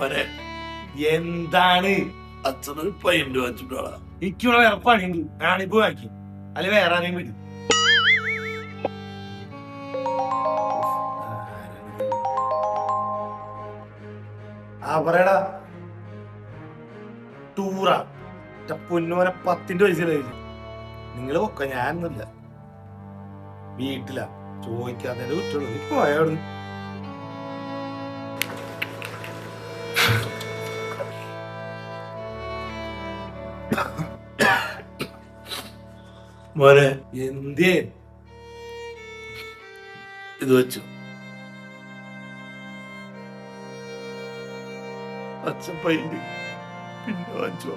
വരെ എന്താണ് അച്ഛനൊരു പയ്യന്റ് വെച്ചിട്ടോളാ എനിക്കുള്ള വേറെ പണിയുണ്ട്. ഞാനിപ്പോ ആക്കി അല്ലെ വേറെ ആരെയും വരും. ആ പറയടാ. ടൂറാ പൊന്നോനെ 10ന്റെ പൈസയിലായില്ല. നിങ്ങള് പൊക്ക, ഞാനൊന്നുമില്ല. വീട്ടിലാ ചോദിക്കാതെ കുറ്റുള്ളൂ. ഇപ്പൊ അയാൾ മോനെ എന്തേ ഇത് വെച്ചു. അച്ഛൻ പയ്യന്റ് പിന്നെ വാങ്ങിച്ചോ.